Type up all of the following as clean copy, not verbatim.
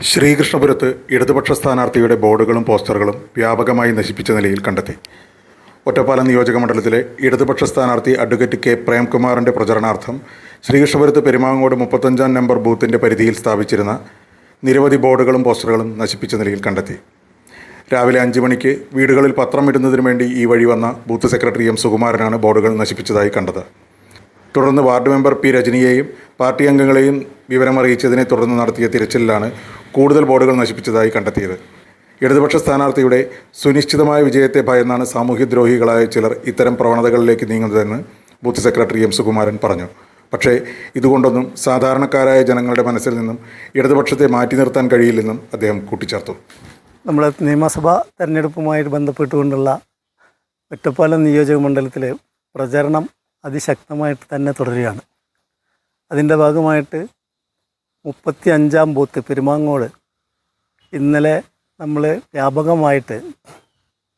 ശ്രീകൃഷ്ണപുരത്ത് ഇടതുപക്ഷ സ്ഥാനാർത്ഥിയുടെ ബോർഡുകളും പോസ്റ്ററുകളും വ്യാപകമായി നശിപ്പിച്ച നിലയിൽ കണ്ടെത്തി. ഒറ്റപ്പാലം നിയോജകമണ്ഡലത്തിലെ ഇടതുപക്ഷ സ്ഥാനാർത്ഥി അഡ്വക്കേറ്റ് കെ പ്രേംകുമാറിൻ്റെ പ്രചരണാർത്ഥം ശ്രീകൃഷ്ണപുരത്ത് പെരുമാങ്ങോട് 35-ാം നമ്പർ ബൂത്തിൻ്റെ പരിധിയിൽ സ്ഥാപിച്ചിരുന്ന നിരവധി ബോർഡുകളും പോസ്റ്ററുകളും നശിപ്പിച്ച നിലയിൽ കണ്ടെത്തി. രാവിലെ 5 മണിക്ക് വീടുകളിൽ പത്രം ഇടുന്നതിനു വേണ്ടി ഈ വഴി വന്ന ബൂത്ത് സെക്രട്ടറി എം സുകുമാരനാണ് ബോർഡുകൾ നശിപ്പിച്ചതായി കണ്ടത്. തുടർന്ന് വാർഡ് മെമ്പർ പി രജനിയെയും പാർട്ടി അംഗങ്ങളെയും വിവരമറിയിച്ചതിനെ തുടർന്ന് നടത്തിയ തിരച്ചിലിലാണ് കൂടുതൽ ബോർഡുകൾ നശിപ്പിച്ചതായി കണ്ടെത്തിയത്. ഇടതുപക്ഷ സ്ഥാനാർത്ഥിയുടെ സുനിശ്ചിതമായ വിജയത്തെ ഭയന്നാണ് സാമൂഹ്യദ്രോഹികളായ ചിലർ ഇത്തരം പ്രവണതകളിലേക്ക് നീങ്ങുന്നതെന്ന് ബൂത്ത് സെക്രട്ടറി എം സുകുമാരൻ പറഞ്ഞു. പക്ഷേ ഇതുകൊണ്ടൊന്നും സാധാരണക്കാരായ ജനങ്ങളുടെ മനസ്സിൽ നിന്നും ഇടതുപക്ഷത്തെ മാറ്റി നിർത്താൻ കഴിയില്ലെന്നും അദ്ദേഹം കൂട്ടിച്ചേർത്തു. നമ്മുടെ നിയമസഭാ തെരഞ്ഞെടുപ്പുമായിട്ട് ബന്ധപ്പെട്ടുകൊണ്ടുള്ള ഒറ്റപ്പാലം നിയോജക മണ്ഡലത്തിലെ പ്രചരണം അതിശക്തമായിട്ട് തന്നെ തുടരുകയാണ്. അതിൻ്റെ ഭാഗമായിട്ട് 35-ാം ബൂത്ത് പെരുമാങ്ങോട് ഇന്നലെ നമ്മൾ വ്യാപകമായിട്ട്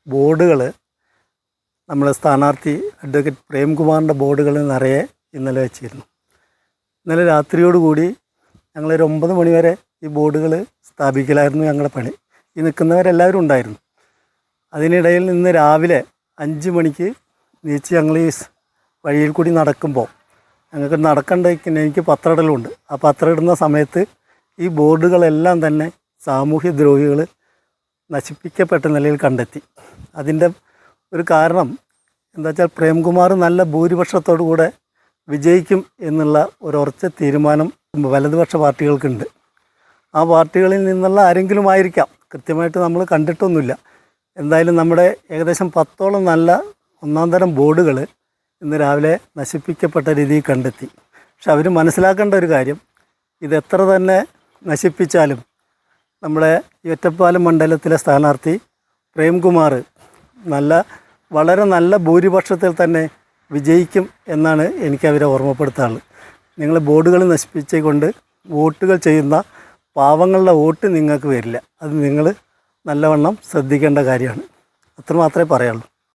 ബോർഡുകൾ നമ്മളെ സ്ഥാനാർത്ഥി അഡ്വക്കേറ്റ് പ്രേംകുമാറിൻ്റെ ബോർഡുകൾ നിറയെ ഇന്നലെ വെച്ചിരുന്നു. ഇന്നലെ രാത്രിയോടുകൂടി ഞങ്ങളൊരു 9 മണി വരെ ഈ ബോർഡുകൾ സ്ഥാപിക്കലായിരുന്നു ഞങ്ങളുടെ പണി. ഈ നിൽക്കുന്നവരെല്ലാവരും ഉണ്ടായിരുന്നു. അതിനിടയിൽ നിന്ന് രാവിലെ 5 മണിക്ക് നീച്ച് ഞങ്ങൾ ഈ വഴിയിൽ കൂടി നടക്കുമ്പോൾ ഞങ്ങൾക്ക് നടക്കേണ്ടതിന് എനിക്ക് പത്രമിടലുണ്ട്. ആ പത്രം ഇടുന്ന സമയത്ത് ഈ ബോർഡുകളെല്ലാം തന്നെ സാമൂഹ്യദ്രോഹികൾ നശിപ്പിക്കപ്പെട്ട നിലയിൽ കണ്ടെത്തി. അതിൻ്റെ ഒരു കാരണം എന്താ വെച്ചാൽ പ്രേംകുമാർ നല്ല ഭൂരിപക്ഷത്തോടു കൂടെ വിജയിക്കും എന്നുള്ള ഒരു ഉറച്ച തീരുമാനം വലതുപക്ഷ പാർട്ടികൾക്കുണ്ട്. ആ പാർട്ടികളിൽ നിന്നുള്ള ആരെങ്കിലും ആയിരിക്കാം, കൃത്യമായിട്ട് നമ്മൾ കണ്ടിട്ടൊന്നുമില്ല. എന്തായാലും നമ്മുടെ ഏകദേശം 10ഓളം നല്ല ഒന്നാം തരം ബോർഡുകൾ ഇന്ന് രാവിലെ നശിപ്പിക്കപ്പെട്ട രീതിയിൽ കണ്ടെത്തി. പക്ഷെ അവർ മനസ്സിലാക്കേണ്ട ഒരു കാര്യം, ഇതെത്ര തന്നെ നശിപ്പിച്ചാലും നമ്മുടെ ഈ ഒറ്റപ്പാലം മണ്ഡലത്തിലെ സ്ഥാനാർത്ഥി പ്രേംകുമാർ വളരെ നല്ല ഭൂരിപക്ഷത്തിൽ തന്നെ വിജയിക്കും എന്നാണ് എനിക്കവരെ ഓർമ്മപ്പെടുത്താറുള്ളത്. നിങ്ങൾ ബോർഡുകൾ നശിപ്പിച്ചുകൊണ്ട് വോട്ടുകൾ ചെയ്യുന്ന പാവങ്ങളുടെ വോട്ട് നിങ്ങൾക്ക് വരില്ല. അത് നിങ്ങൾ നല്ലവണ്ണം ശ്രദ്ധിക്കേണ്ട കാര്യമാണ്. അത്രമാത്രമേ പറയാനുള്ളൂ.